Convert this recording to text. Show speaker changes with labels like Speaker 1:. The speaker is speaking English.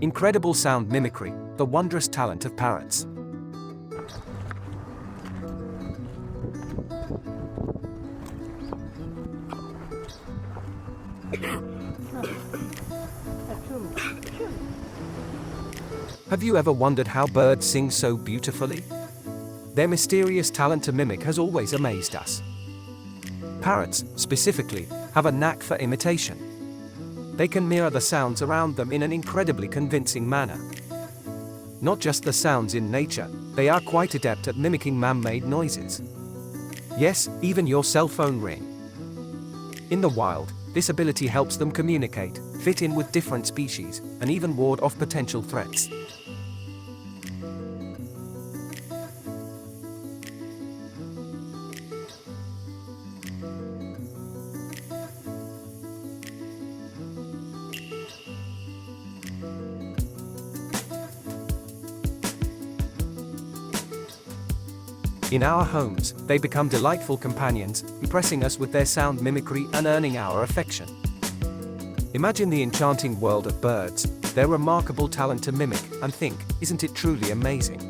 Speaker 1: Incredible sound mimicry, the wondrous talent of parrots. Have you ever wondered how birds sing so beautifully? Their mysterious talent to mimic has always amazed us. Parrots, specifically, have a knack for imitation. They can mirror the sounds around them in an incredibly convincing manner. Not just the sounds in nature, they are quite adept at mimicking man-made noises. Yes, even your cell phone ring. In the wild, this ability helps them communicate, fit in with different species, and even ward off potential threats. In our homes, they become delightful companions, impressing us with their sound mimicry and earning our affection. Imagine the enchanting world of birds, their remarkable talent to mimic, and think, isn't it truly amazing?